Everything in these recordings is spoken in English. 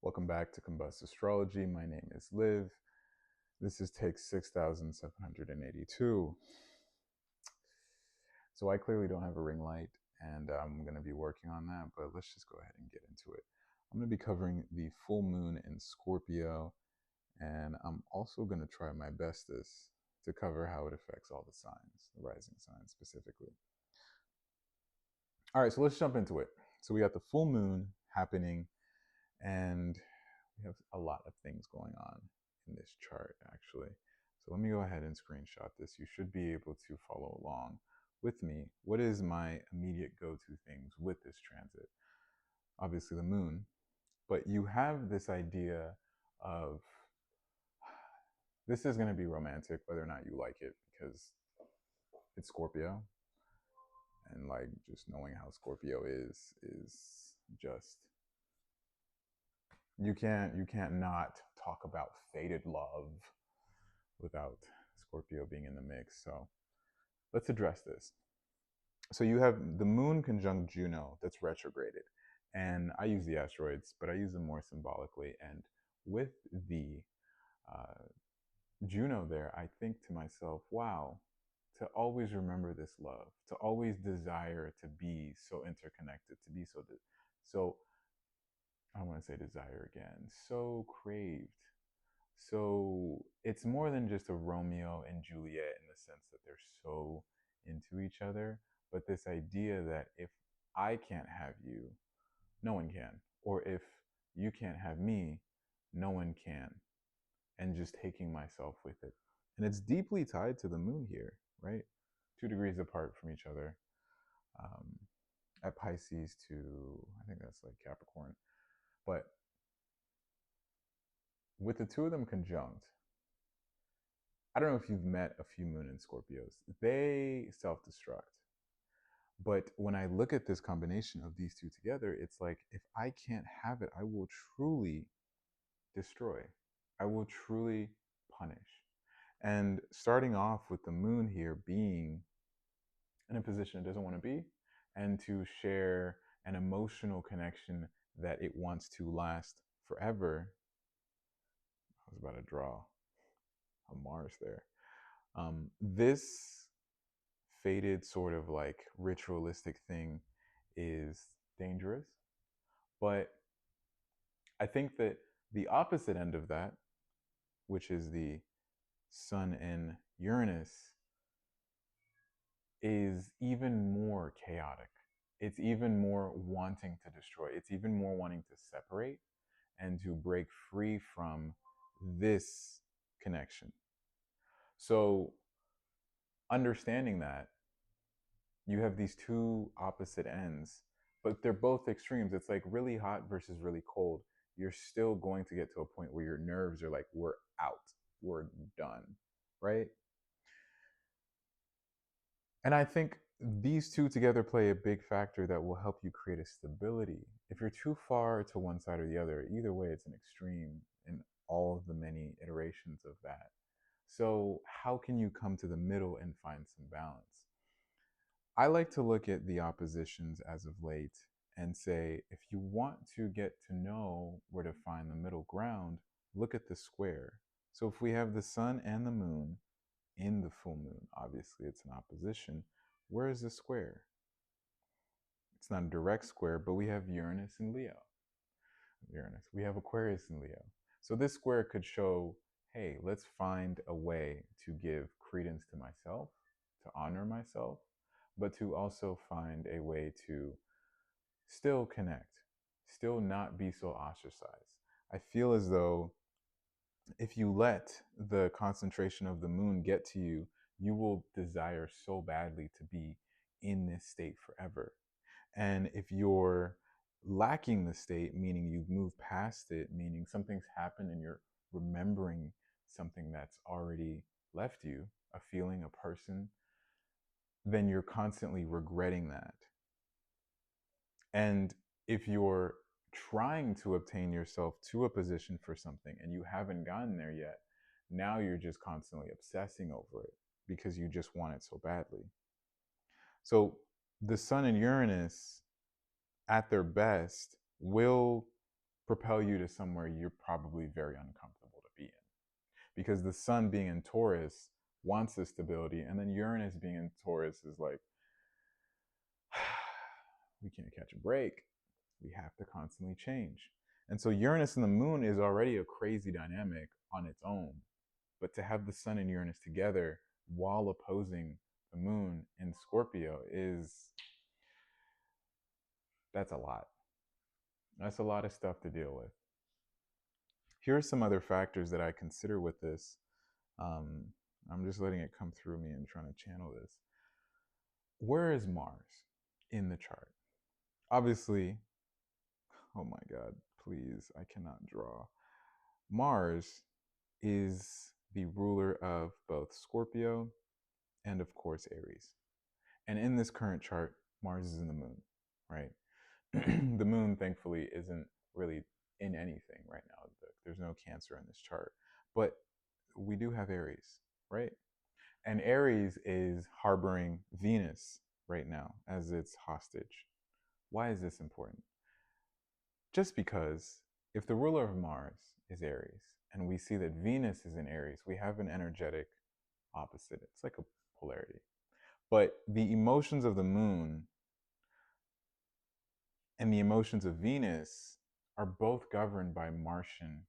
Welcome back to Combust Astrology. My name is Liv. This is take 6782. So I clearly don't have a ring light, and I'm going to be working on that, but let's just go ahead and get into it. I'm going to be covering the full moon in Scorpio, and I'm also going to try my bestest to cover how it affects all the signs, the rising signs specifically. All right, so let's jump into it. So we got the full moon happening, and we have a lot of things going on in this chart, actually. So let me go ahead and screenshot this. You should be able to follow along with me. What is my immediate go-to things with this transit? Obviously the moon, but you have this idea of this is going to be romantic, whether or not you like it, because it's Scorpio, and like just knowing how Scorpio is just you can't not talk about fated love without Scorpio being in the mix. So let's address this. So you have the moon conjunct Juno that's retrograded, and I use the asteroids, but I use them more symbolically. And with the Juno there, I think to myself, wow, to always remember this love, to always desire to be so interconnected, to be so I don't want to say desire again, so craved. So it's more than just a Romeo and Juliet in the sense that they're so into each other, but this idea that if I can't have you, no one can. Or if you can't have me, no one can. And just taking myself with it. And it's deeply tied to the moon here, right? 2 degrees apart from each other. At Pisces to, I think that's like Capricorn. But with the two of them conjunct, I don't know if you've met a few moon and Scorpios. They self-destruct. But when I look at this combination of these two together, it's like, if I can't have it, I will truly destroy. I will truly punish. And starting off with the moon here being in a position it doesn't want to be, and to share an emotional connection that it wants to last forever. I was about to draw a Mars there. This fated sort of like ritualistic thing is dangerous, but I think that the opposite end of that, which is the Sun in Uranus, is even more chaotic. It's even more wanting to destroy. It's even more wanting to separate and to break free from this connection. So understanding that you have these two opposite ends, but they're both extremes. It's like really hot versus really cold. You're still going to get to a point where your nerves are like, we're out, we're done, right? And I think these two together play a big factor that will help you create a stability. If you're too far to one side or the other, either way, it's an extreme in all of the many iterations of that. So how can you come to the middle and find some balance? I like to look at the oppositions as of late and say, if you want to get to know where to find the middle ground, look at the square. So if we have the sun and the moon in the full moon, obviously it's an opposition. Where is the square? It's not a direct square, but we have Uranus and Leo. We have Aquarius and Leo. So this square could show, hey, let's find a way to give credence to myself, to honor myself, but to also find a way to still connect, still not be so ostracized. I feel as though if you let the concentration of the moon get to you, you will desire so badly to be in this state forever. And if you're lacking the state, meaning you've moved past it, meaning something's happened and you're remembering something that's already left you, a feeling, a person, then you're constantly regretting that. And if you're trying to obtain yourself to a position for something and you haven't gotten there yet, now you're just constantly obsessing over it because you just want it so badly. So the sun and Uranus at their best will propel you to somewhere you're probably very uncomfortable to be in. Because the sun being in Taurus wants this stability, and then Uranus being in Taurus is like, we can't catch a break. We have to constantly change. And so Uranus and the moon is already a crazy dynamic on its own. But to have the sun and Uranus together while opposing the moon in Scorpio that's a lot. That's a lot of stuff to deal with. Here are some other factors that I consider with this. I'm just letting it come through me and trying to channel this. Where is Mars in the chart? Obviously, oh my God, please, I cannot draw. Mars is the ruler of both Scorpio and, of course, Aries. And in this current chart, Mars is in the moon, right? The moon, thankfully, isn't really in anything right now. There's no Cancer in this chart. But we do have Aries, right? And Aries is harboring Venus right now as its hostage. Why is this important? Just because if the ruler of Mars is Aries and we see that Venus is in Aries, we have an energetic opposite. It's like a polarity. But the emotions of the moon and the emotions of Venus are both governed by Martian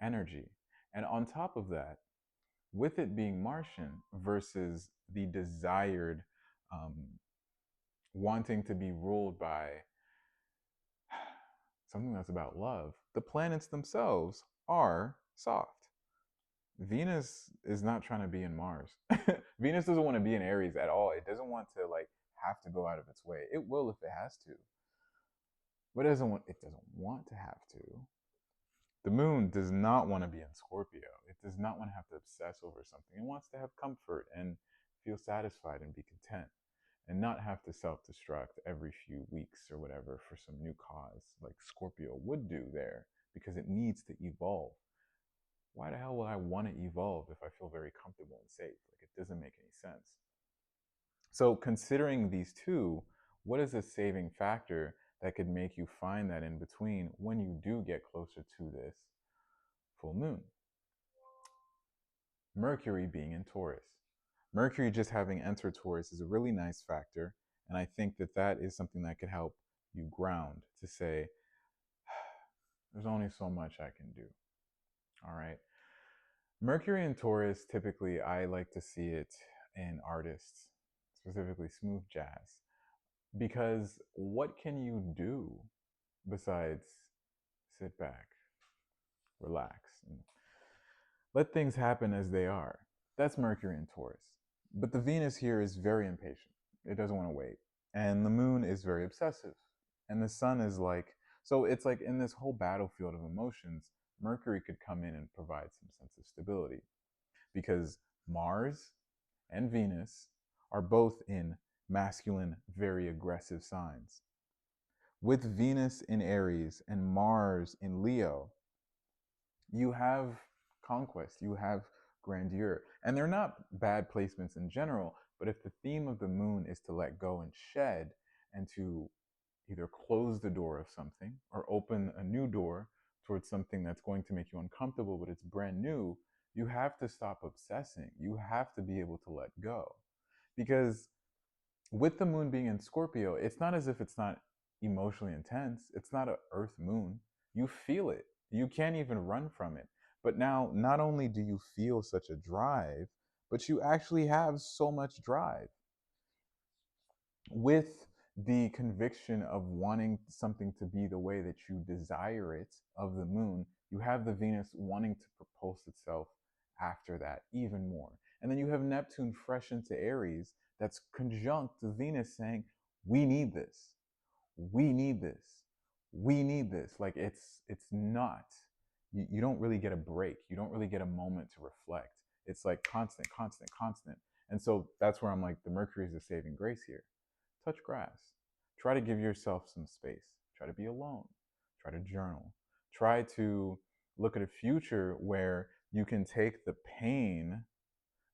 energy. And on top of that, with it being Martian versus the desired wanting to be ruled by something that's about love, the planets themselves are soft. Venus is not trying to be in Mars. Venus doesn't want to be in Aries at all. It doesn't want to like have to go out of its way. It will if it has to, but it doesn't want to have to. The moon does not want to be in Scorpio. It does not want to have to obsess over something. It wants to have comfort and feel satisfied and be content and not have to self-destruct every few weeks or whatever for some new cause like Scorpio would do there because it needs to evolve. Why the hell would I want to evolve if I feel very comfortable and safe? Like, it doesn't make any sense. So considering these two, what is a saving factor that could make you find that in between when you do get closer to this full moon? Mercury being in Taurus. Mercury just having entered Taurus is a really nice factor. And I think that that is something that could help you ground to say, there's only so much I can do. All right. Mercury in Taurus, typically, I like to see it in artists, specifically smooth jazz. Because what can you do besides sit back, relax, and let things happen as they are? That's Mercury in Taurus. But the Venus here is very impatient. It doesn't want to wait. And the moon is very obsessive. And the sun is like, so it's like in this whole battlefield of emotions, Mercury could come in and provide some sense of stability. Because Mars and Venus are both in masculine, very aggressive signs. With Venus in Aries and Mars in Leo, you have conquest, you have grandeur. And they're not bad placements in general, but if the theme of the moon is to let go and shed and to either close the door of something or open a new door towards something that's going to make you uncomfortable, but it's brand new, you have to stop obsessing. You have to be able to let go. Because with the moon being in Scorpio, it's not as if it's not emotionally intense. It's not an earth moon. You feel it. You can't even run from it. But now, not only do you feel such a drive, but you actually have so much drive. With the conviction of wanting something to be the way that you desire it of the moon, you have the Venus wanting to propulse itself after that even more. And then you have Neptune fresh into Aries that's conjunct the Venus saying, we need this. We need this. We need this. Like it's not, you don't really get a break. You don't really get a moment to reflect. It's like constant, constant, constant. And so that's where I'm like, the Mercury is the saving grace here. Touch grass. Try to give yourself some space. Try to be alone. Try to journal. Try to look at a future where you can take the pain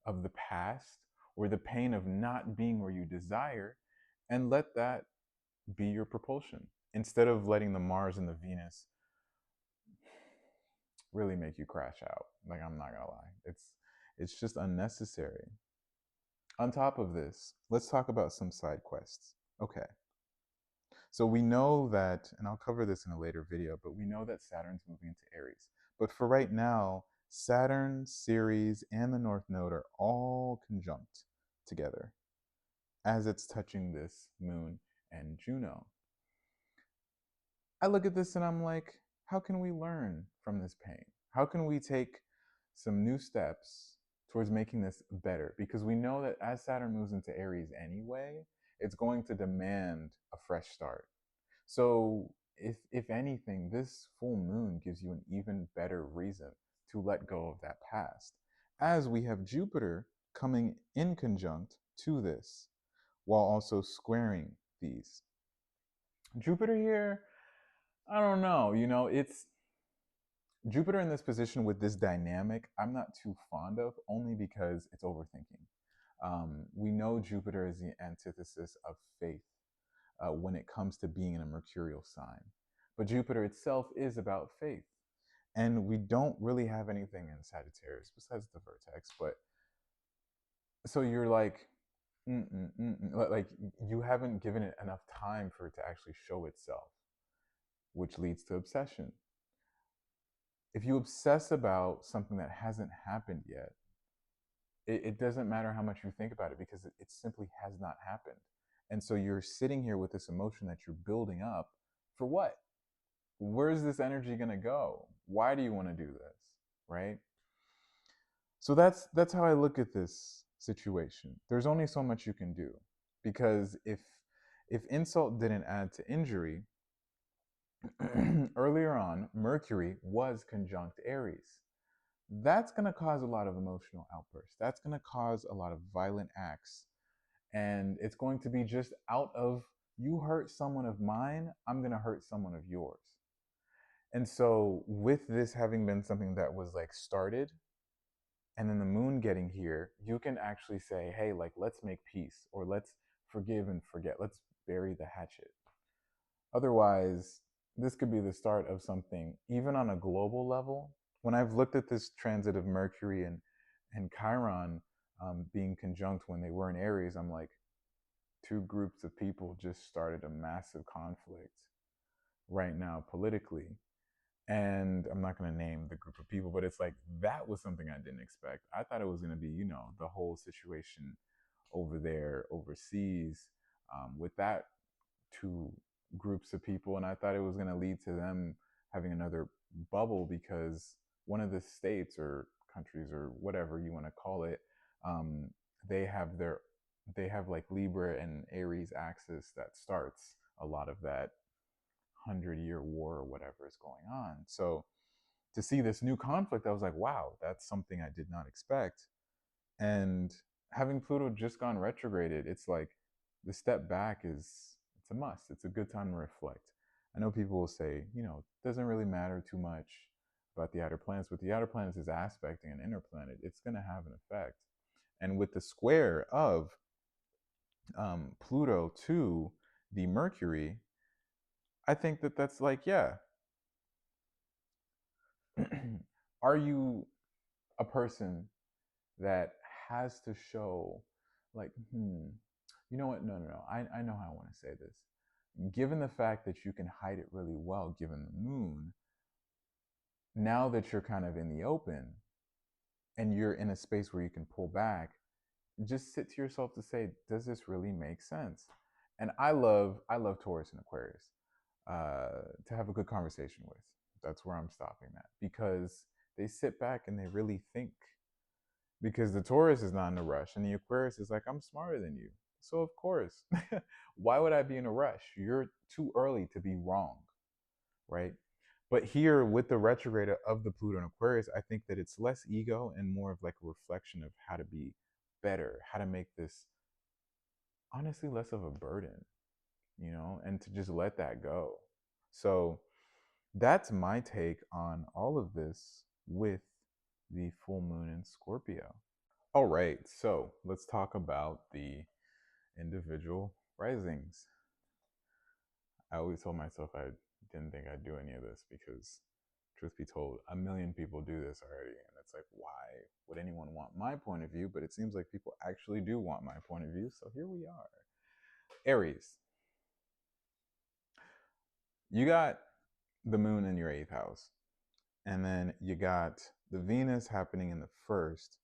of the past or the pain of not being where you desire and let that be your propulsion instead of letting the Mars and the Venus really make you crash out. Like, I'm not gonna lie, it's just unnecessary. On top of this, let's talk about some side quests. Okay, so we know that, and I'll cover this in a later video, but we know that Saturn's moving into Aries. But for right now, Saturn, Ceres, and the North Node are all conjunct together as it's touching this moon and Juno. I look at this and I'm like, how can we learn from this pain? How can we take some new steps towards making this better? Because we know that as Saturn moves into Aries anyway, it's going to demand a fresh start. So if anything, this full moon gives you an even better reason to let go of that past, as we have Jupiter coming in conjunct to this while also squaring these. Jupiter here, I don't know, it's Jupiter in this position with this dynamic, I'm not too fond of, only because it's overthinking. We know Jupiter is the antithesis of faith when it comes to being in a mercurial sign. But Jupiter itself is about faith. And we don't really have anything in Sagittarius besides the vertex. But so you're like, like you haven't given it enough time for it to actually show itself, which leads to obsession. If you obsess about something that hasn't happened yet, it doesn't matter how much you think about it, because it simply has not happened. And so you're sitting here with this emotion that you're building up for what? Where's this energy going to go? Why do you want to do this? Right? So that's how I look at this situation. There's only so much you can do, because if insult didn't add to injury, earlier on, Mercury was conjunct Aries. That's going to cause a lot of emotional outbursts. That's going to cause a lot of violent acts. And it's going to be just out of, you hurt someone of mine, I'm going to hurt someone of yours. And so, with this having been something that was like started, and then the moon getting here, you can actually say, hey, like, let's make peace, or let's forgive and forget. Let's bury the hatchet. Otherwise, this could be the start of something, even on a global level. When I've looked at this transit of Mercury and Chiron being conjunct when they were in Aries, I'm like, two groups of people just started a massive conflict right now politically. And I'm not going to name the group of people, but it's like, that was something I didn't expect. I thought it was going to be, the whole situation over there overseas with that two groups of people. And I thought it was going to lead to them having another bubble, because one of the states or countries or whatever you want to call it, um, they have like Libra and Aries axis that starts a lot of that 100-year war or whatever is going on. So to see this new conflict, I was like, wow, that's something I did not expect. And having Pluto just gone retrograded, it's like the step back it's a must. It's a good time to reflect. I know people will say, it doesn't really matter too much about the outer planets, but the outer planets is aspecting an inner planet. It's going to have an effect. And with the square of Pluto to the Mercury, I think that's like, yeah. Are you a person that has to show, like, you know what? No. I know how I want to say this. Given the fact that you can hide it really well, given the moon, now that you're kind of in the open and you're in a space where you can pull back, just sit to yourself to say, does this really make sense? And I love Taurus and Aquarius to have a good conversation with. That's where I'm stopping that, because they sit back and they really think. Because the Taurus is not in a rush, and the Aquarius is like, I'm smarter than you. So of course, why would I be in a rush? You're too early to be wrong, right? But here with the retrograde of the Pluto and Aquarius, I think that it's less ego and more of like a reflection of how to be better, how to make this honestly less of a burden, and to just let that go. So that's my take on all of this with the full moon in Scorpio. All right, so let's talk about the individual risings. I always told myself I didn't think I'd do any of this, because Truth be told, a million people do this already. And it's like, why would anyone want my point of view? But it seems like people actually do want my point of view. So here we are. Aries, you got the moon in your 8th house. And then you got the Venus happening in the first.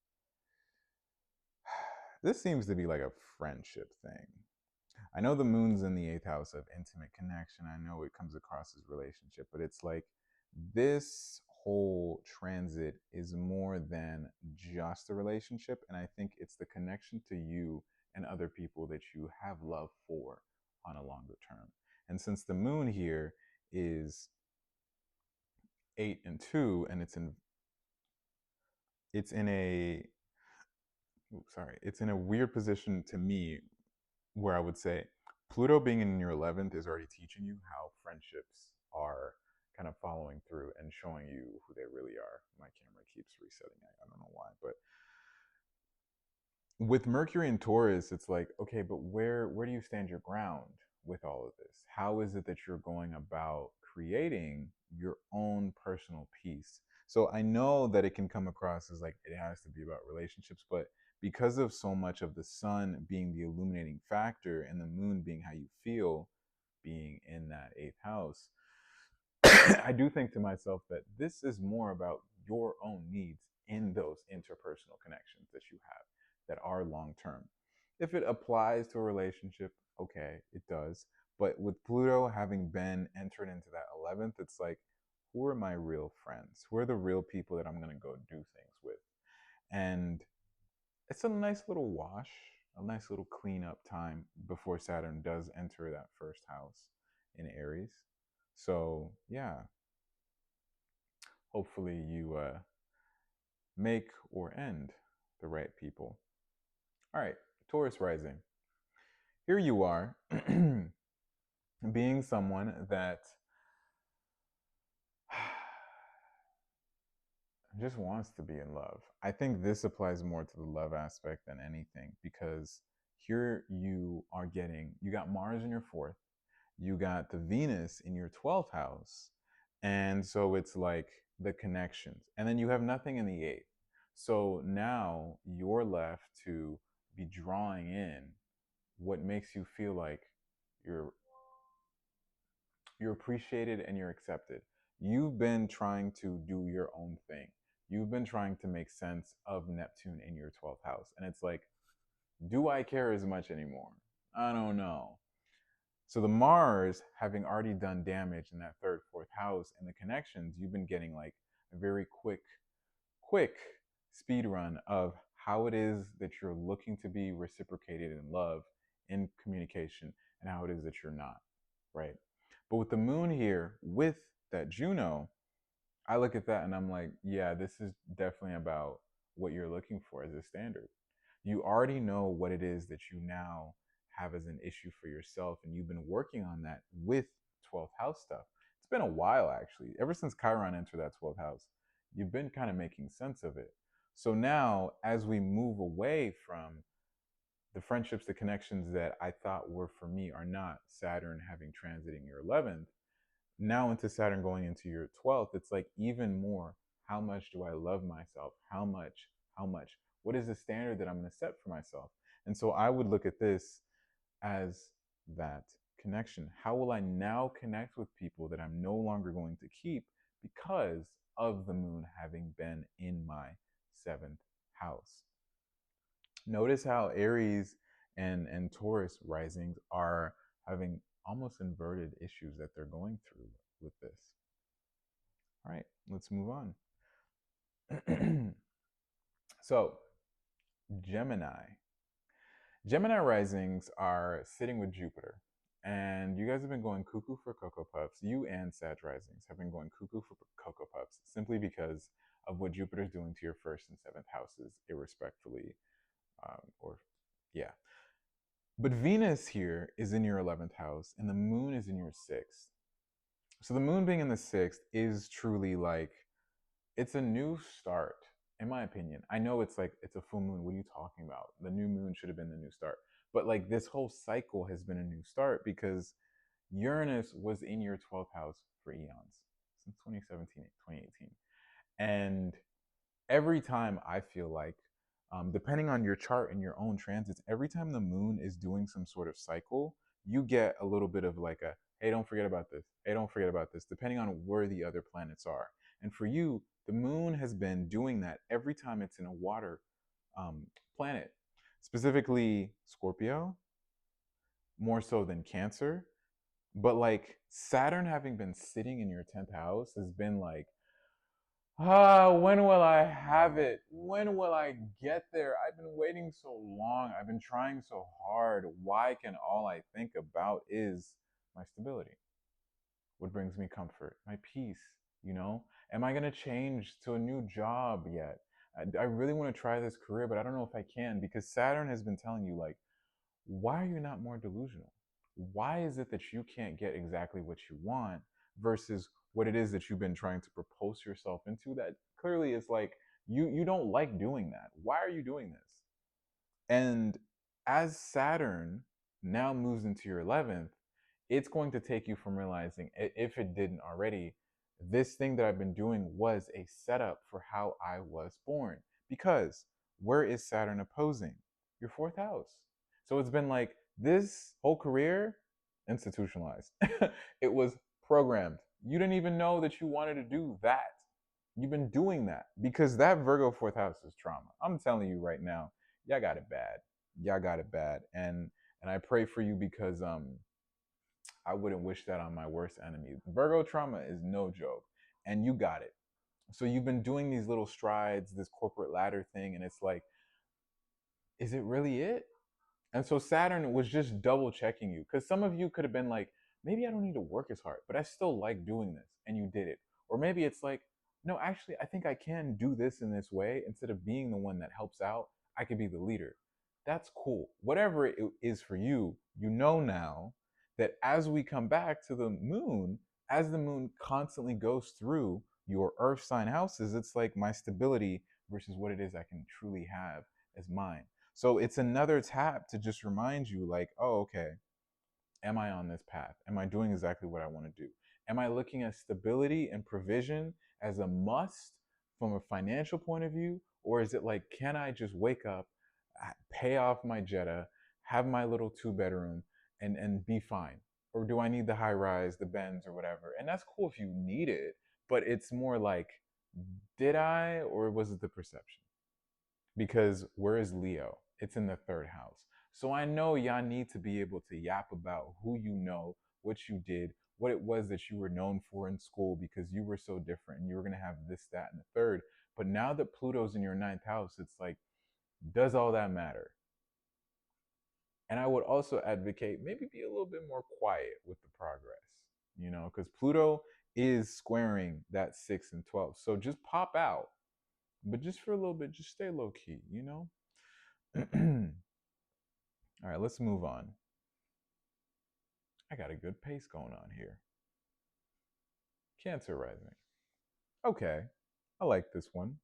This seems to be like a friendship thing. I know the moon's in the 8th house of intimate connection. I know it comes across as relationship, but it's like this whole transit is more than just a relationship. And I think it's the connection to you and other people that you have love for on a longer term. And since the moon here is 8 and 2, and it's in a it's in a weird position to me where I would say Pluto being in your 11th is already teaching you how friendships are kind of following through and showing you who they really are. My camera keeps resetting. I don't know why, but with Mercury and Taurus, it's like, okay, but where do you stand your ground with all of this? How is it that you're going about creating your own personal peace? So I know that it can come across as like it has to be about relationships, but because of so much of the sun being the illuminating factor and the moon being how you feel being in that 8th house, I do think to myself that this is more about your own needs in those interpersonal connections that you have that are long term. If it applies to a relationship, okay, it does. But with Pluto having been entered into that 11th, it's like, who are my real friends? Who are the real people that I'm going to go do things with? And it's a nice little wash, a nice little cleanup time before Saturn does enter that first house in Aries. So, yeah, hopefully you make or end the right people. All right, Taurus rising. Here you are, being someone that just wants to be in love. I think this applies more to the love aspect than anything because here you are you got Mars in your 4th, you got the Venus in your 12th house. And so it's like the connections. And then you have nothing in the 8th. So now you're left to be drawing in what makes you feel like you're you're appreciated and you're accepted. You've been trying to do your own thing. You've been trying to make sense of Neptune in your 12th house. And it's like, do I care as much anymore? I don't know. So the Mars having already done damage in that 3rd, 4th house and the connections, you've been getting like a very quick speed run of how it is that you're looking to be reciprocated in love, in communication, and how it is that you're not, right? But with the moon here, with that Juno, I look at that and I'm like, yeah, this is definitely about what you're looking for as a standard. You already know what it is that you now have as an issue for yourself, and you've been working on that with 12th house stuff. It's been a while, actually. Ever since Chiron entered that 12th house, you've been kind of making sense of it. So now, as we move away from the friendships, the connections that I thought were for me are not Saturn having transiting your 11th, now into Saturn going into your 12th, it's like even more, how much do I love myself? How much? How much? What is the standard that I'm going to set for myself? And so I would look at this as that connection. How will I now connect with people that I'm no longer going to keep because of the moon having been in my 7th house? Notice how Aries and Taurus risings are having almost inverted issues that they're going through with this. All right, let's move on. So, Gemini. Gemini risings are sitting with Jupiter. And you guys have been going cuckoo for Cocoa Puffs. You and Sag risings have been going cuckoo for Cocoa Puffs simply because of what Jupiter's doing to your 1st and 7th houses, irrespectfully. Yeah. But Venus here is in your 11th house and the moon is in your 6th. So the moon being in the 6th is truly like, it's a new start, in my opinion. I know it's like, it's a full moon. What are you talking about? The new moon should have been the new start. But like this whole cycle has been a new start because Uranus was in your 12th house for eons, since 2017, 2018. And every time I feel like, depending on your chart and your own transits, every time the moon is doing some sort of cycle, you get a little bit of like a, hey, don't forget about this. Hey, don't forget about this, depending on where the other planets are. And for you, the moon has been doing that every time it's in a water um, planet, specifically Scorpio, more so than Cancer. But like Saturn having been sitting in your 10th house has been like, when will I have it? When will I get there? I've been waiting so long. I've been trying so hard. Why can all I think about is my stability? What brings me comfort? My peace, you know? Am I going to change to a new job yet? I really want to try this career, but I don't know if I can because Saturn has been telling you, like, why are you not more delusional? Why is it that you can't get exactly what you want versus what it is that you've been trying to propose yourself into that clearly is like you don't like doing that. Why are you doing this? And as Saturn now moves into your 11th, it's going to take you from realizing, if it didn't already, this thing that I've been doing was a setup for how I was born. Because where is Saturn opposing? Your fourth house. So it's been like this whole career institutionalized. It was programmed. You didn't even know that you wanted to do that. You've been doing that because that Virgo fourth house is trauma. I'm telling you right now, y'all got it bad. Y'all got it bad. And I pray for you because I wouldn't wish that on my worst enemy. Virgo trauma is no joke, and you got it. So you've been doing these little strides, this corporate ladder thing, and it's like, is it really it? And so Saturn was just double checking you because some of you could have been like, maybe I don't need to work as hard, but I still like doing this, and you did it. Or maybe it's like, no, actually, I think I can do this in this way. Instead of being the one that helps out, I could be the leader. That's cool. Whatever it is for you, you know now that as we come back to the moon, as the moon constantly goes through your earth sign houses, it's like my stability versus what it is I can truly have as mine. So it's another tap to just remind you, like, oh, okay, am I on this path? Am I doing exactly what I want to do? Am I looking at stability and provision as a must from a financial point of view? Or is it like, can I just wake up, pay off my Jetta, have my little 2 bedroom, and be fine? Or do I need the high rise, the Benz, or whatever? And that's cool if you need it, but it's more like, did I, or was it the perception? Because where is Leo? It's in the third house. So I know y'all need to be able to yap about who you know, what you did, what it was that you were known for in school because you were so different and you were going to have this, that, and the third. But now that Pluto's in your ninth house, it's like, does all that matter? And I would also advocate maybe be a little bit more quiet with the progress, you know, because Pluto is squaring that 6 and 12. So just pop out, but just for a little bit, just stay low key, you know? All right, let's move on. I got a good pace going on here. Cancer rising. Okay, I like this one.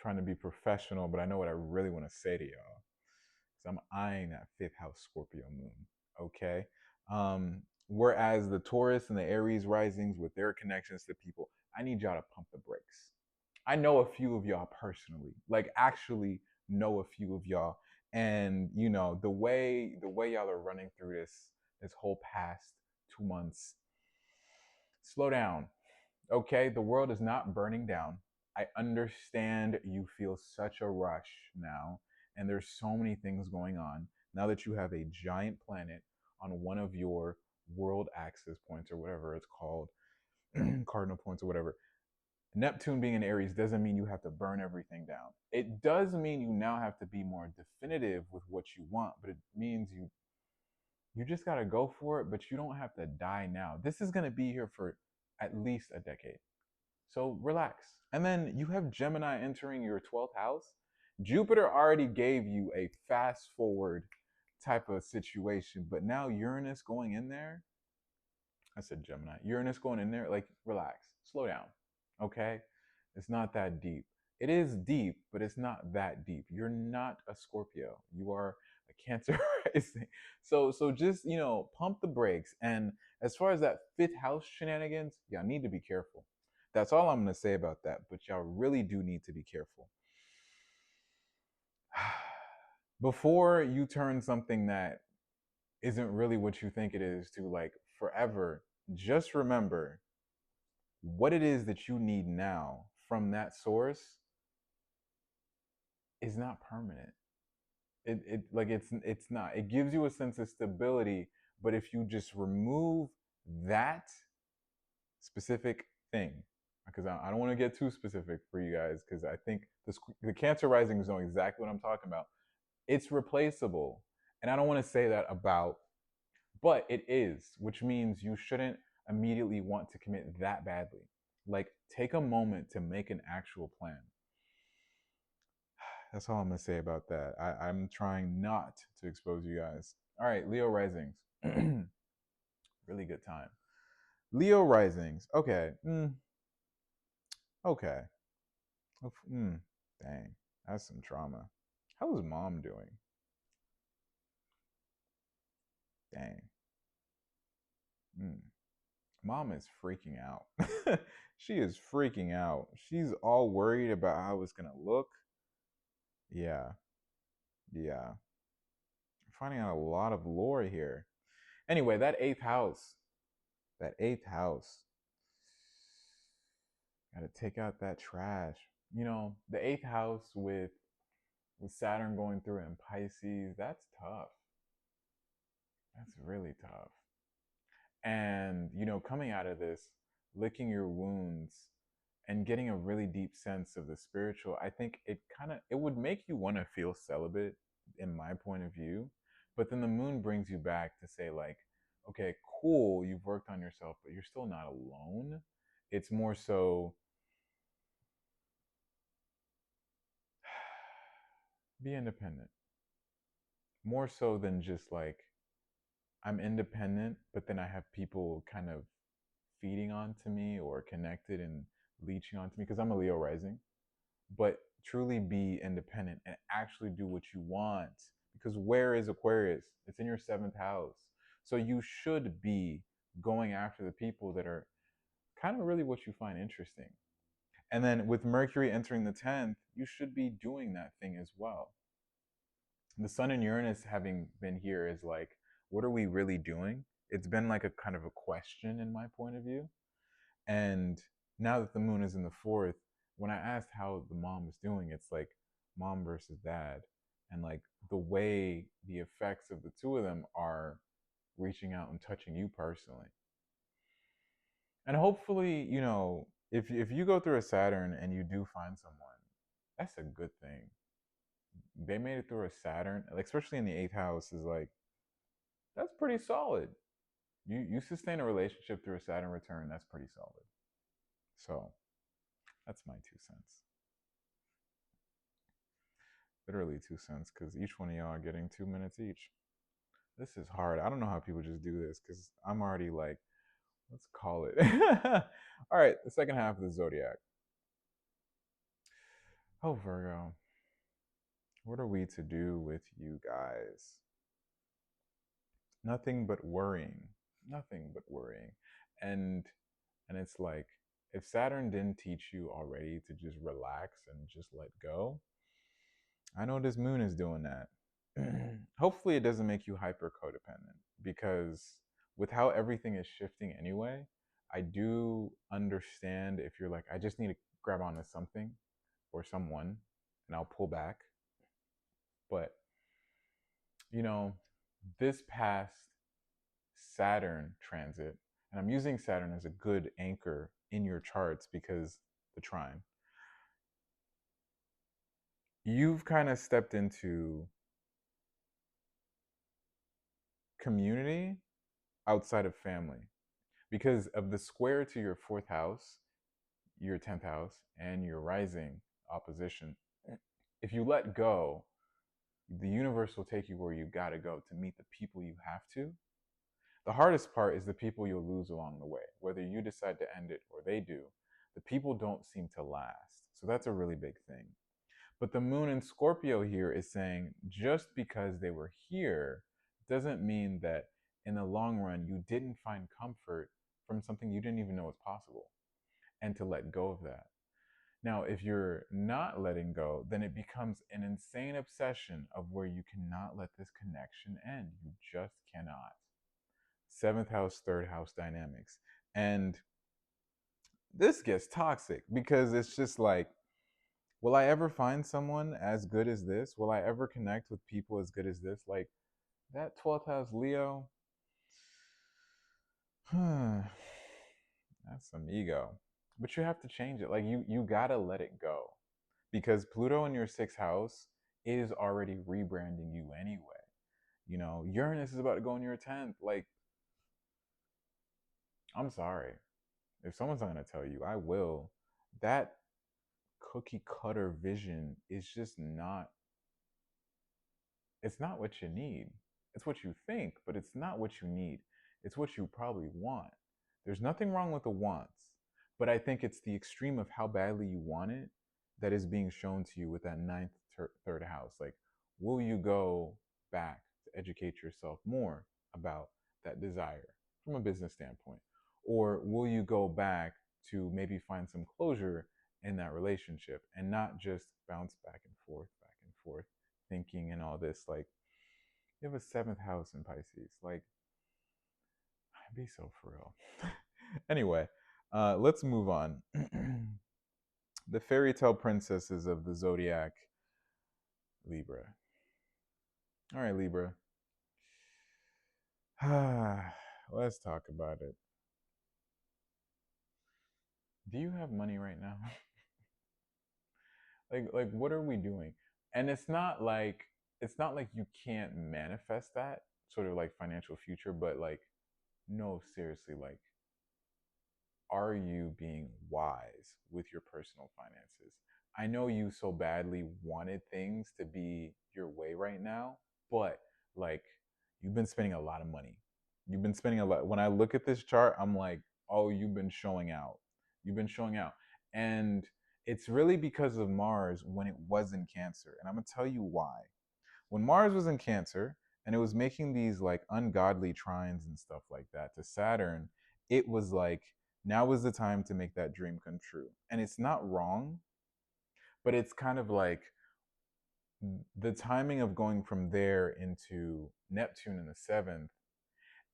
Trying to be professional, but I know what I really want to say to y'all. So I'm eyeing that fifth house Scorpio moon. Okay. Whereas the Taurus and the Aries risings with their connections to people, I need y'all to pump the brakes. I know a few of y'all personally, like actually know a few of y'all, and you know the way y'all are running through this whole past 2 months. Slow down, okay? The world is not burning down. I understand you feel such a rush now, and there's so many things going on now that you have a giant planet on one of your world axis points or whatever it's called, cardinal points or whatever. Neptune being in Aries doesn't mean you have to burn everything down. It does mean you now have to be more definitive with what you want, but it means you just got to go for it, but you don't have to die now. This is going to be here for at least a decade. So relax. And then you have Gemini entering your 12th house. Jupiter already gave you a fast forward type of situation, but now Uranus going in there. I said Gemini. Uranus going in there, like relax, slow down. Okay? It's not that deep. It is deep, but it's not that deep. You're not a Scorpio. You are a Cancer rising. So just, pump the brakes. And as far as that fifth house shenanigans, y'all need to be careful. That's all I'm gonna say about that. But y'all really do need to be careful. Before you turn something that isn't really what you think it is to like forever, just remember what it is that you need now from that source is not permanent. It's not. It gives you a sense of stability, but if you just remove that specific thing, because I don't want to get too specific for you guys, because I think the Cancer risings know exactly what I'm talking about. It's replaceable, and I don't want to say that about, but it is, which means you shouldn't immediately want to commit that badly. Like, take a moment to make an actual plan. That's all I'm gonna say about that. I'm trying not to expose you guys. All right, Leo risings. Really good time. Leo risings. Okay. Okay. Dang. That's some trauma. How is mom doing? Dang. Mom is freaking out. She is freaking out. She's all worried about how it's gonna look. Yeah. Yeah. Finding out a lot of lore here. Anyway, that eighth house. That eighth house. Gotta take out that trash. The eighth house with Saturn going through it in Pisces, that's tough. That's really tough. And, coming out of this, licking your wounds and getting a really deep sense of the spiritual, I think it would make you want to feel celibate in my point of view. But then the moon brings you back to say, like, okay, cool, you've worked on yourself, but you're still not alone. It's more so be independent. More so than just like, I'm independent, but then I have people kind of feeding onto me or connected and leeching onto me because I'm a Leo rising. But truly be independent and actually do what you want. Because where is Aquarius? It's in your seventh house. So you should be going after the people that are kind of really what you find interesting. And then with Mercury entering the 10th, you should be doing that thing as well. The Sun and Uranus having been here is like, what are we really doing? It's been like a kind of a question in my point of view. And now that the moon is in the fourth, when I asked how the mom was doing, it's like mom versus dad. And like the way the effects of the two of them are reaching out and touching you personally. And hopefully, if you go through a Saturn and you do find someone, that's a good thing. They made it through a Saturn, like especially in the eighth house, is like that's pretty solid. You sustain a relationship through a Saturn return, that's pretty solid. So that's my 2 cents. Literally 2 cents, because each one of y'all are getting 2 minutes each. This is hard. I don't know how people just do this because I'm already like, let's call it. All right, the second half of the zodiac. Oh, Virgo. What are we to do with you guys? Nothing but worrying. Nothing but worrying. And it's like, if Saturn didn't teach you already to just relax and just let go, I know this moon is doing that. Hopefully, it doesn't make you hyper codependent because with how everything is shifting anyway, I do understand if you're like, I just need to grab onto something or someone and I'll pull back. But, you know, this past Saturn transit, and I'm using Saturn as a good anchor in your charts because the trine, you've kind of stepped into community outside of family because of the square to your fourth house, your 10th house, and your rising opposition. If you let go, the universe will take you where you got to go to meet the people you have to. The hardest part is the people you'll lose along the way, whether you decide to end it or they do. The people don't seem to last. So that's a really big thing. But the moon in Scorpio here is saying just because they were here doesn't mean that in the long run you didn't find comfort from something you didn't even know was possible, and to let go of that. Now, if you're not letting go, then it becomes an insane obsession of where you cannot let this connection end. You just cannot. Seventh house, third house dynamics. And this gets toxic because it's just like, will I ever find someone as good as this? Will I ever connect with people as good as this? Like that 12th house Leo, that's some ego. But you have to change it. Like you gotta let it go. Because Pluto in your sixth house is already rebranding you anyway. You know, Uranus is about to go in your 10th. Like, I'm sorry. If someone's not gonna tell you, I will. That cookie cutter vision is just not, it's not what you need. It's what you think, but it's not what you need. It's what you probably want. There's nothing wrong with the wants, but I think it's the extreme of how badly you want it that is being shown to you with that ninth, third house. Like, will you go back to educate yourself more about that desire from a business standpoint? Or will you go back to maybe find some closure in that relationship and not just bounce back and forth, thinking and all this? Like, you have a seventh house in Pisces. Like, be so for real. Anyway, let's move on. The fairy tale princesses of the zodiac, Libra. All right, Libra. Let's talk about it. Do you have money right now? like what are we doing? And it's not like you can't manifest that sort of like financial future, but like, no, seriously, like, are you being wise with your personal finances? I know you so badly wanted things to be your way right now, but like, you've been spending a lot of money. You've been spending a lot. When I look at this chart, I'm like, oh, you've been showing out. You've been showing out. And it's really because of Mars when it was in Cancer. And I'm going to tell you why. When Mars was in Cancer and it was making these like ungodly trines and stuff like that to Saturn, it was like, now is the time to make that dream come true. And it's not wrong, but it's kind of like the timing of going from there into Neptune in the seventh,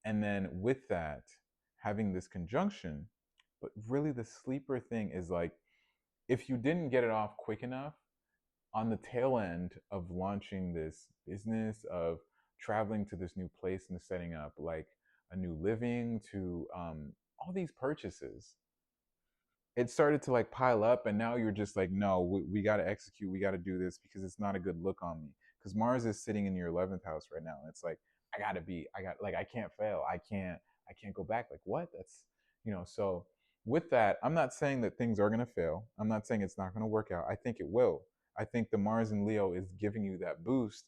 and then with that, having this conjunction. But really, the sleeper thing is like, if you didn't get it off quick enough, on the tail end of launching this business, of traveling to this new place and setting up like a new living, to all these purchases, it started to like pile up, and now you're just like, no, we got to execute, we got to do this because it's not a good look on me, because Mars is sitting in your 11th house right now, and it's like, I can't fail, I can't go back. Like, what? That's, so with that, I'm not saying that things are going to fail, I'm not saying it's not going to work out. I think it will. I think the Mars in Leo is giving you that boost,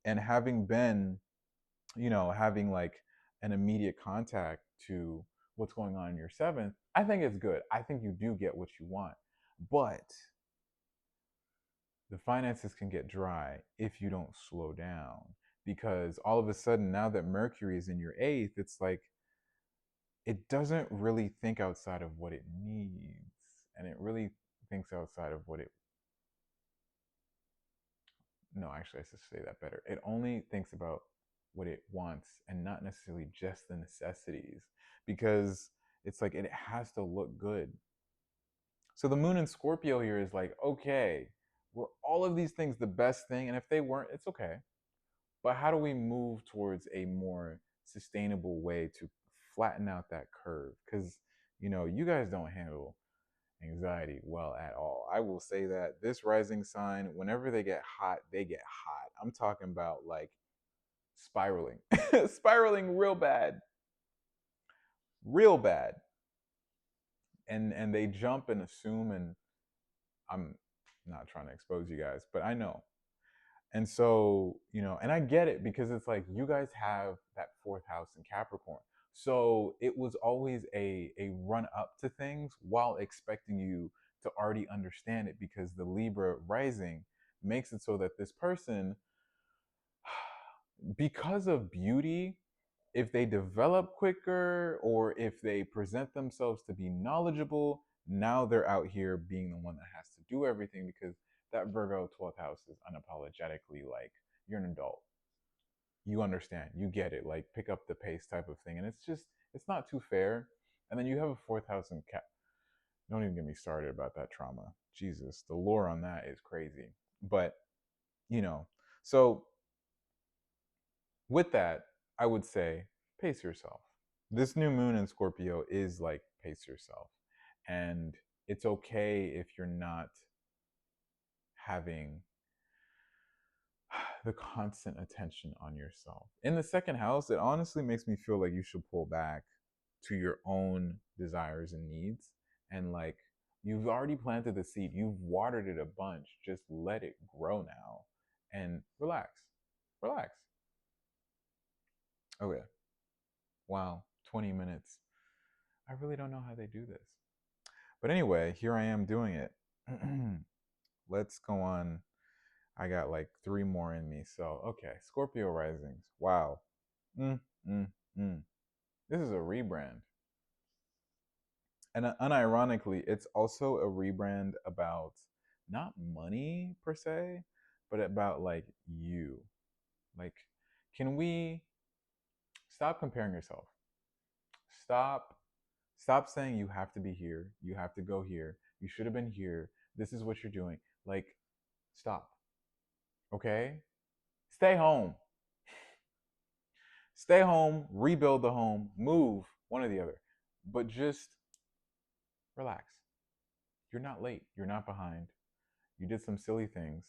and having been, having like an immediate contact to what's going on in your seventh, I think it's good. I think you do get what you want. But the finances can get dry if you don't slow down. Because all of a sudden, now that Mercury is in your eighth, it's like it doesn't really think outside of what it needs. And it really thinks outside of what it, no, actually, I should say that better. It only thinks about what it wants and not necessarily just the necessities, because it's like it has to look good. So the moon in Scorpio here is like, okay, were all of these things the best thing? And if they weren't, it's okay. But how do we move towards a more sustainable way to flatten out that curve? Because, you guys don't handle anxiety well at all. I will say that this rising sign, whenever they get hot, they get hot. I'm talking about like spiraling, spiraling real bad, real bad. And they jump and assume, and I'm not trying to expose you guys, but I know. And so, and I get it, because it's like you guys have that fourth house in Capricorn. So it was always a run up to things while expecting you to already understand it, because the Libra rising makes it so that this person, because of beauty, if they develop quicker or if they present themselves to be knowledgeable, now they're out here being the one that has to do everything, because that Virgo 12th house is unapologetically like, you're an adult. You understand, you get it, like pick up the pace type of thing. And it's just, it's not too fair. And then you have a fourth house in Cap. Don't even get me started about that trauma. Jesus, the lore on that is crazy. But, you know, so with that, I would say pace yourself. This new moon in Scorpio is like pace yourself. And it's okay if you're not having the constant attention on yourself. In the second house, it honestly makes me feel like you should pull back to your own desires and needs. And like, you've already planted the seed, you've watered it a bunch. Just let it grow now and relax. Relax. Okay. Wow, 20 minutes. I really don't know how they do this. But anyway, here I am doing it. Let's go on. I got like 3 more in me. So, okay, Scorpio risings. Wow. Mm, mm, mm. This is a rebrand. And unironically, it's also a rebrand about not money per se, but about like you. Like, can we stop comparing yourself? Stop Stop saying you have to be here, you have to go here, you should have been here, this is what you're doing. Like, stop. Okay? Stay home. Stay home, rebuild the home, move, one or the other. But just relax. You're not late, you're not behind. You did some silly things,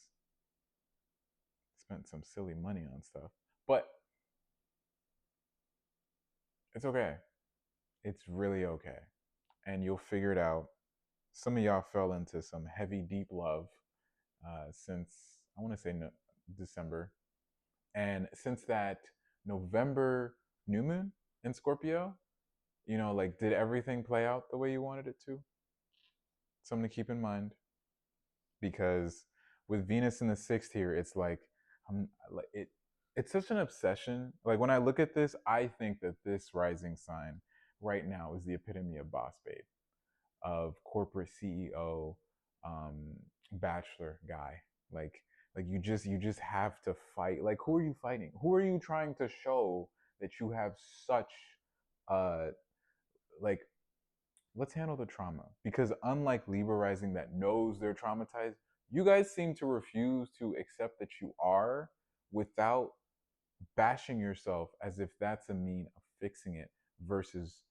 spent some silly money on stuff, but it's okay. It's really okay. And you'll figure it out. Some of y'all fell into some heavy, deep love since, I want to say, December. And since that November new moon in Scorpio, like, did everything play out the way you wanted it to? Something to keep in mind. Because with Venus in the sixth here, it's like, I'm like it's such an obsession. Like, when I look at this, I think that this rising sign right now is the epitome of boss babe, of corporate CEO, bachelor guy. Like you just have to fight. Like, who are you fighting? Who are you trying to show that you have such uh like, let's handle the trauma. Because unlike Libra rising that knows they're traumatized, you guys seem to refuse to accept that you are, without bashing yourself as if that's a mean of fixing it. Versus,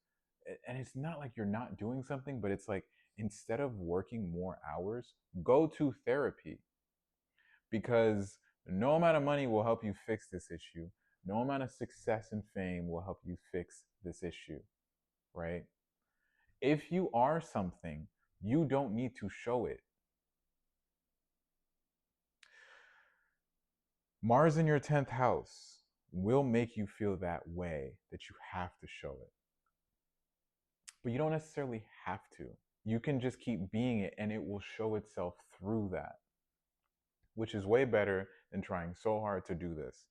and it's not like you're not doing something, but it's like, instead of working more hours, go to therapy. Because no amount of money will help you fix this issue. No amount of success and fame will help you fix this issue, right? If you are something, you don't need to show it. Mars in your 10th house will make you feel that way, that you have to show it. But you don't necessarily have to. You can just keep being it and it will show itself through that, which is way better than trying so hard to do this.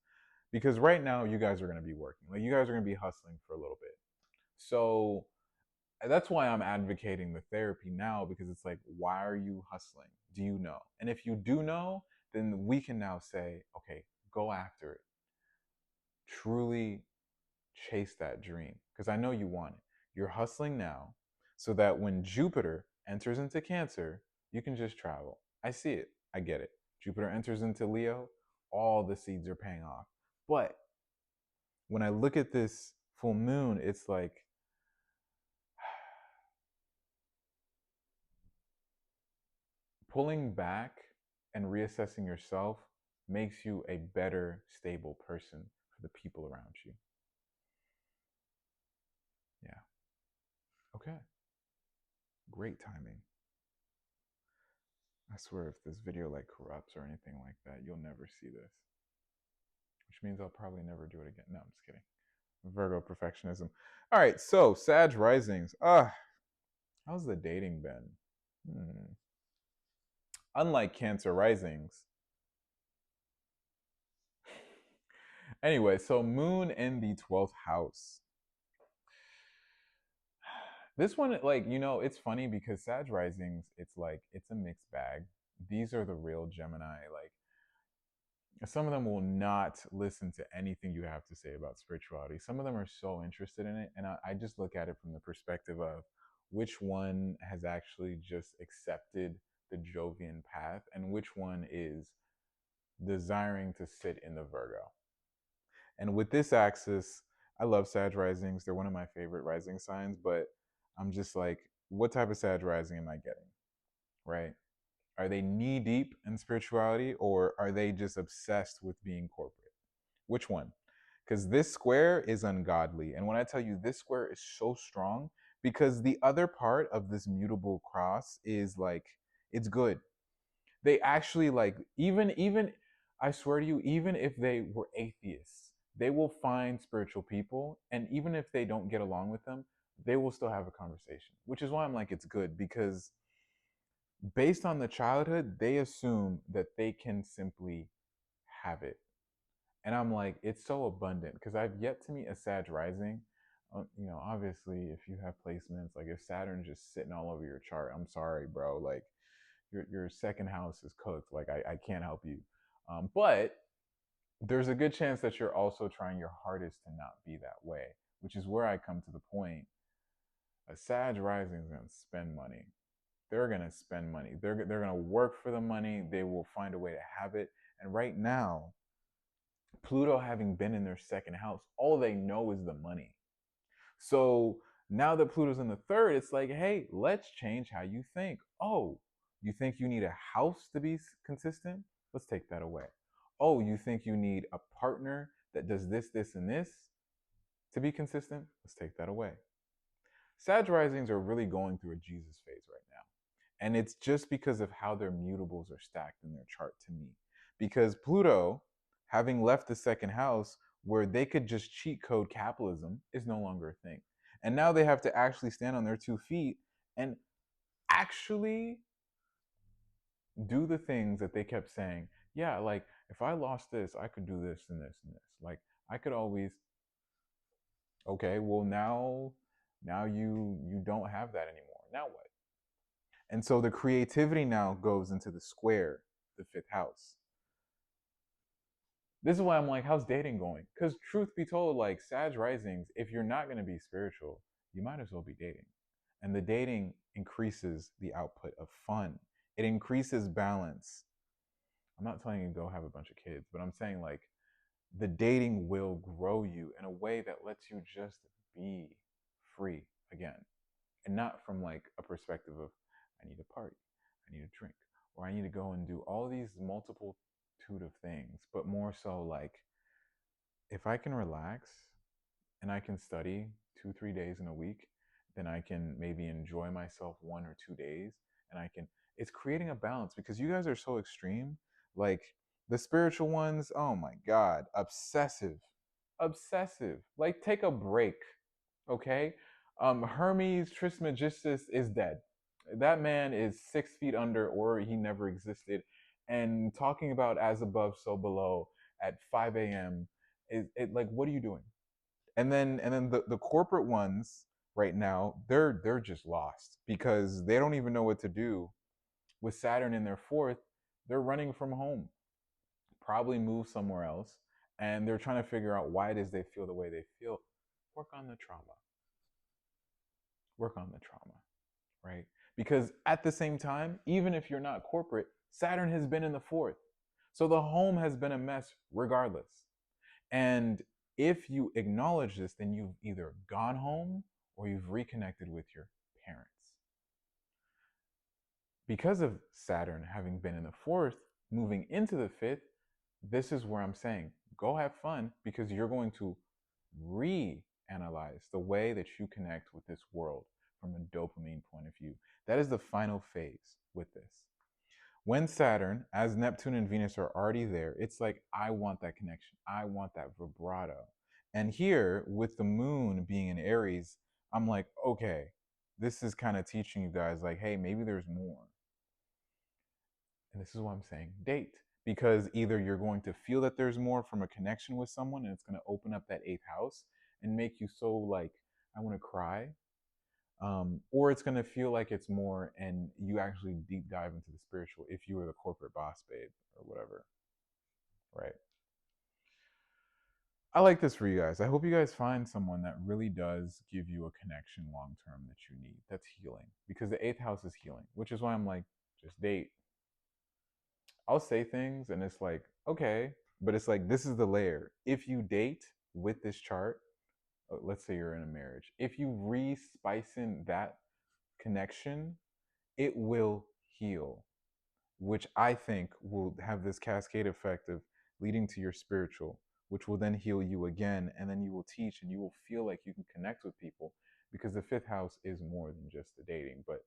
Because right now, you guys are going to be working. Like, you guys are going to be hustling for a little bit. So that's why I'm advocating the therapy now, because it's like, why are you hustling? Do you know? And if you do know, then we can now say, okay, go after it. Truly chase that dream, because I know you want it. You're hustling now so that when Jupiter enters into Cancer, you can just travel. I see it. I get it. Jupiter enters into Leo, all the seeds are paying off. But when I look at this full moon, it's like, pulling back and reassessing yourself makes you a better, stable person for the people around you. Yeah. Okay. Great timing. I swear, if this video like corrupts or anything like that, you'll never see this. Which means I'll probably never do it again. No, I'm just kidding. Virgo perfectionism. All right, so Sag risings. How's the dating been? Unlike Cancer risings, Anyway, so moon in the 12th house. This one, like, it's funny because Sag risings, it's like, it's a mixed bag. These are the real Gemini. Like, some of them will not listen to anything you have to say about spirituality. Some of them are so interested in it. And I just look at it from the perspective of which one has actually just accepted the Jovian path and which one is desiring to sit in the Virgo. And with this axis, I love Sag risings. They're one of my favorite rising signs, but I'm just like, what type of Sag rising am I getting? Right? Are they knee deep in spirituality or are they just obsessed with being corporate? Which one? Because this square is ungodly. And when I tell you this square is so strong, because the other part of this mutable cross is like, it's good. They actually like, even I swear to you, even if they were atheists, they will find spiritual people. And even if they don't get along with them, they will still have a conversation, which is why I'm like, it's good because based on the childhood, they assume that they can simply have it. And I'm like, it's so abundant because I've yet to meet a Sag rising. Obviously, if you have placements, like if Saturn's just sitting all over your chart, I'm sorry, bro. Like your second house is cooked. Like I can't help you. But there's a good chance that you're also trying your hardest to not be that way, which is where I come to the point. A Sag rising is going to spend money. They're going to spend money. They're going to work for the money. They will find a way to have it. And right now, Pluto having been in their second house, all they know is the money. So now that Pluto's in the third, it's like, hey, let's change how you think. Oh, you think you need a house to be consistent? Let's take that away. Oh, you think you need a partner that does this, this, and this to be consistent? Let's take that away. Sag risings are really going through a Jesus phase right now. And it's just because of how their mutables are stacked in their chart to me. Because Pluto, having left the second house where they could just cheat code capitalism, is no longer a thing. And now they have to actually stand on their 2 feet and actually do the things that they kept saying. Yeah, like if I lost this, I could do this and this and this. Like I could always, okay, well now you don't have that anymore. Now what? And so the creativity now goes into the square, the fifth house. This is why I'm like, how's dating going? Because truth be told, like Sag risings, if you're not going to be spiritual, you might as well be dating. And the dating increases the output of fun, it increases balance. I'm not telling you to go have a bunch of kids, but I'm saying like the dating will grow you in a way that lets you just be free again. And not from like a perspective of I need a party, I need a drink, or I need to go and do all these multitude of things, but more so like if I can relax and I can study 2 3 days in a week, then I can maybe enjoy myself 1 or 2 days, and I can. It's creating a balance because you guys are so extreme. Like the spiritual ones, oh my god, obsessive, obsessive. Like take a break, okay? Hermes Trismegistus is dead. That man is 6 feet under, or he never existed. And talking about as above, so below at 5 a.m. is it like what are you doing? And then the corporate ones right now, they're just lost because they don't even know what to do with Saturn in their fourth. They're running from home, probably move somewhere else, and they're trying to figure out why it is they feel the way they feel. Work on the trauma. Work on the trauma, right? Because at the same time, even if you're not corporate, Saturn has been in the fourth. So the home has been a mess regardless. And if you acknowledge this, then you've either gone home or you've reconnected with your parents. Because of Saturn having been in the fourth, moving into the fifth, this is where I'm saying go have fun because you're going to reanalyze the way that you connect with this world from a dopamine point of view. That is the final phase with this. When Saturn, as Neptune and Venus are already there, it's like, I want that connection. I want that vibrato. And here, with the moon being in Aries, I'm like, okay, this is kind of teaching you guys, like, hey, maybe there's more. And this is what I'm saying date. because either you're going to feel that there's more from a connection with someone and it's going to open up that eighth house and make you so like, I want to cry, or it's going to feel like it's more and you actually deep dive into the spiritual if you were the corporate boss babe or whatever, right? I like this for you guys. I hope you guys find someone that really does give you a connection long term that you need, that's healing, because the eighth house is healing, which is why I'm like, just date. I'll say things and it's like, okay, but it's like, this is the layer. If you date with this chart, let's say you're in a marriage, if you re-spice in that connection, it will heal, which I think will have this cascade effect of leading to your spiritual, which will then heal you again. And then you will teach and you will feel like you can connect with people, because the fifth house is more than just the dating. But,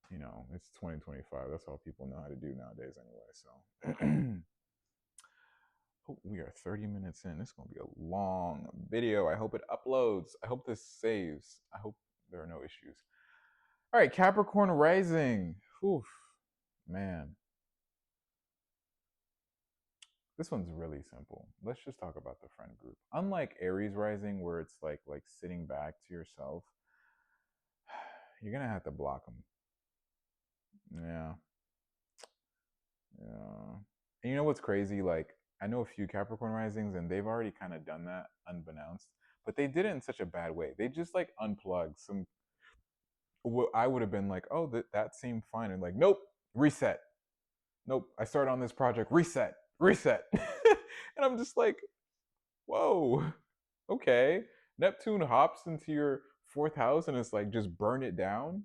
you know, it's 2025. That's all people know how to do nowadays anyway. So oh, we are 30 minutes in. This is going to be a long video. I hope it uploads. I hope this saves. I hope there are no issues. All right, Capricorn rising. Oof, man. This one's really simple. Let's just talk about the friend group. Unlike Aries rising, where it's like sitting back to yourself, you're gonna have to block them. Yeah, yeah. And you know what's crazy? Like, I know a few Capricorn risings, and they've already kind of done that unbeknownst, but they did it in such a bad way. They just like unplugged some. What I would have been like, oh, that seemed fine, and like, nope, reset. Nope, I started on this project. Reset, reset. And I'm just like, whoa, okay. Neptune hops into your fourth house and it's like, just burn it down.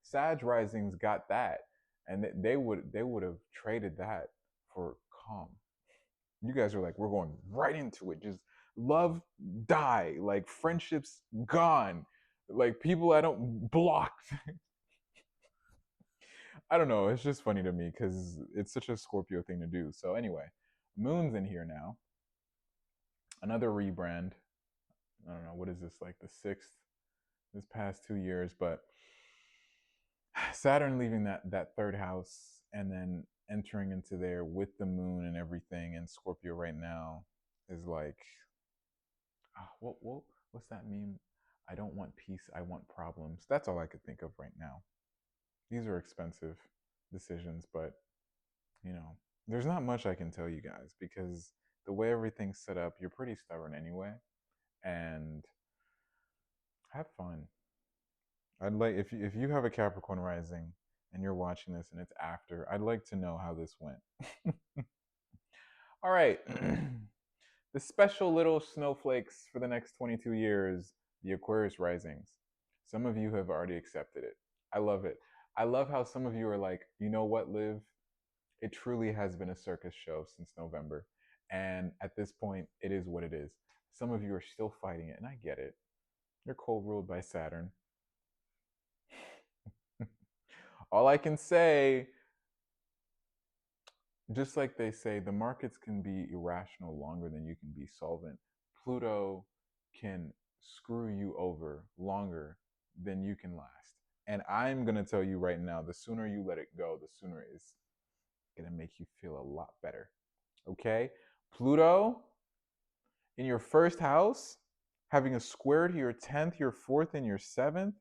Sag risings got that, and they would have traded that for calm. You guys are like, we're going right into it. Just love die, like friendships gone, like people I don't blocked. I don't know. It's just funny to me because it's such a Scorpio thing to do. So anyway, Moon's in here now. Another rebrand. I don't know, what is this, like the sixth this past 2 years, but Saturn leaving that third house and then entering into there with the moon and everything, and Scorpio right now is like, what's that meme? I don't want peace, I want problems. That's all I could think of right now. These are expensive decisions, but you know, there's not much I can tell you guys because the way everything's set up, you're pretty stubborn anyway, and have fun. I'd like, if you have a Capricorn rising and you're watching this and it's after, I'd like to know how this went. All right. The special little snowflakes for the next 22 years, the Aquarius risings. Some of you have already accepted it. I love it. I love how some of you are like, you know what, Liv? It truly has been a circus show since November. And at this point, it is what it is. Some of you are still fighting it, and I get it. You're cold ruled by Saturn. All I can say, just like they say, the markets can be irrational longer than you can be solvent. Pluto can screw you over longer than you can last. And I'm going to tell you right now, the sooner you let it go, the sooner it's going to make you feel a lot better. Okay? Pluto in your first house, having a square to your 10th, your 4th, and your 7th,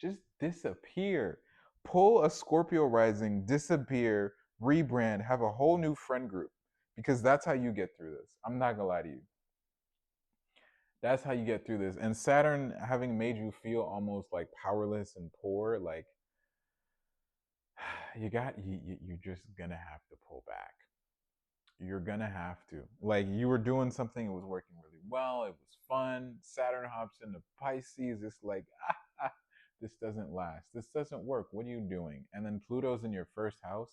just disappear. Pull a Scorpio rising, disappear, rebrand, have a whole new friend group, because that's how you get through this. I'm not gonna lie to you. That's how you get through this. And Saturn having made you feel almost like powerless and poor, like you're just gonna have to pull back. You're gonna have to. Like, you were doing something, it was working really well, it was fun. Saturn hops into Pisces, it's like, this doesn't last. This doesn't work. What are you doing? And then Pluto's in your first house.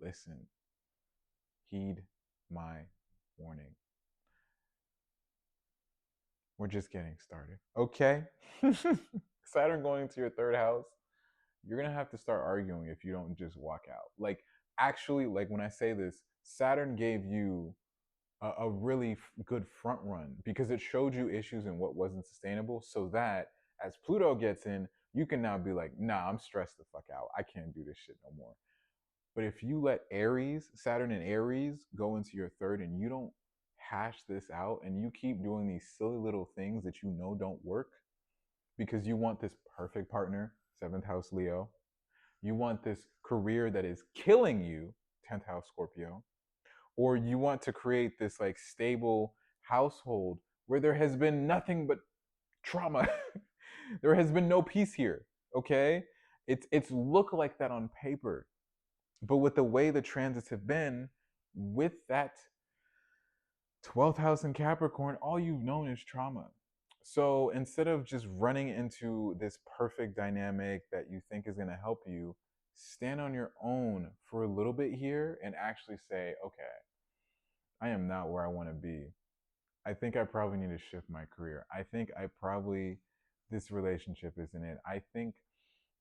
Listen, heed my warning. We're just getting started. Okay? Saturn going into your third house, you're going to have to start arguing if you don't just walk out. Like, actually, like when I say this, Saturn gave you a really good front run because it showed you issues and what wasn't sustainable, so that as Pluto gets in, you can now be like, nah, I'm stressed the fuck out. I can't do this shit no more. But if you let Aries, Saturn and Aries go into your third and you don't hash this out and you keep doing these silly little things that you know don't work because you want this perfect partner, seventh house Leo, you want this career that is killing you, 10th house Scorpio, or you want to create this like stable household where there has been nothing but trauma. There has been no peace here. Okay, it's look like that on paper, but with the way the transits have been, with that 12th house in Capricorn, all you've known is trauma. So instead of just running into this perfect dynamic that you think is going to help you, stand on your own for a little bit here and actually say, okay, I am not where I want to be. I think I probably need to shift my career. I think this relationship isn't it. I think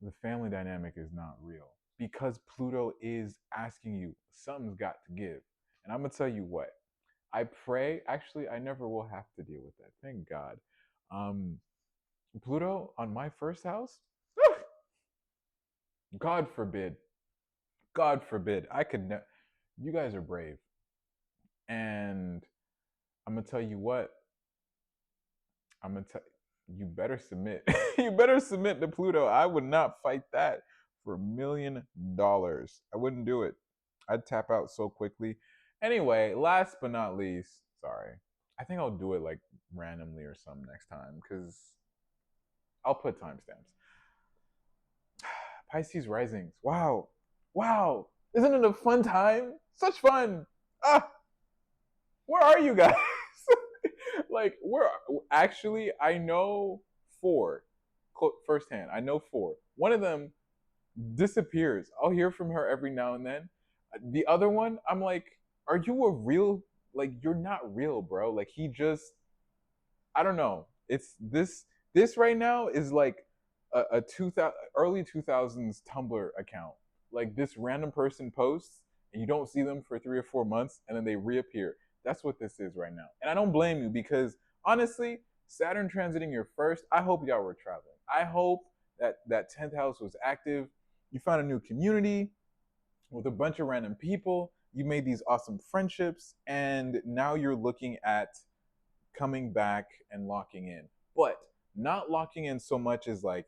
the family dynamic is not real because Pluto is asking you, something's got to give. And I'm going to tell you what, I pray, actually, I never will have to deal with that. Thank God. Um, Pluto on my first house, God forbid. God forbid. I could You guys are brave. And I'm going to tell you what, I'm gonna tell you better submit. You better submit to Pluto. I would not fight that for $1,000,000. I wouldn't do it. I'd tap out so quickly. Anyway, last but not least, sorry. I think I'll do it like randomly or something next time because I'll put timestamps. Pisces risings. Wow. Wow. Isn't it a fun time? Such fun. Ah, where are you guys? Like, we're actually, I know four firsthand. I know four. One of them disappears. I'll hear from her every now and then. The other one, I'm like, are you a real, like, you're not real, bro. Like, he just, I don't know. It's this right now is like a 2000 early 2000s Tumblr account. Like, this random person posts and you don't see them for 3 or 4 months and then they reappear. That's what this is right now. And I don't blame you because honestly, Saturn transiting your first, I hope y'all were traveling. I hope that 10th house was active. You found a new community with a bunch of random people. You made these awesome friendships and now you're looking at coming back and locking in. But not locking in so much as like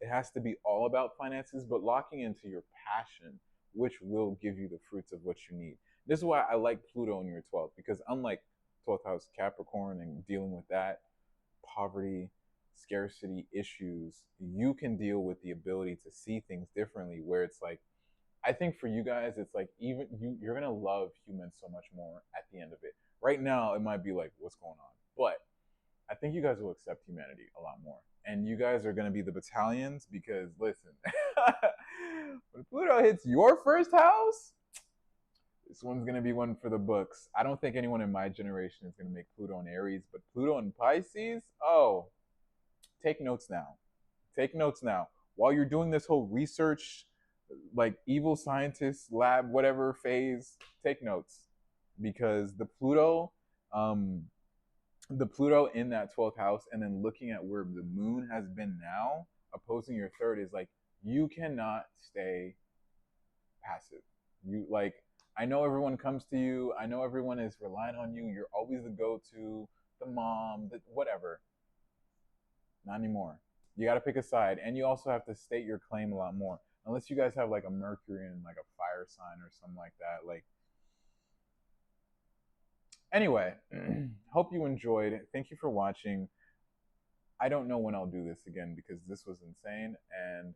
it has to be all about finances, but locking into your passion, which will give you the fruits of what you need. This is why I like Pluto in your 12th, because unlike 12th house Capricorn and dealing with that poverty, scarcity issues, you can deal with the ability to see things differently. Where it's like, I think for you guys, it's like even you're gonna love humans so much more at the end of it. Right now, it might be like, what's going on? But I think you guys will accept humanity a lot more. And you guys are going to be the battalions because, listen, when Pluto hits your first house, this one's going to be one for the books. I don't think anyone in my generation is going to make Pluto in Aries, but Pluto in Pisces, oh, take notes now. Take notes now. While you're doing this whole research, like evil scientist lab, whatever phase, take notes because um, the Pluto in that 12th house and then looking at where the moon has been now, opposing your third is like, you cannot stay passive. You like, I know everyone comes to you. I know everyone is relying on you. You're always the go-to, the mom, the whatever. Not anymore. You got to pick a side. And you also have to state your claim a lot more. Unless you guys have like a Mercury and like a fire sign or something like that. Like, anyway, hope you enjoyed. Thank you for watching. I don't know when I'll do this again because this was insane. And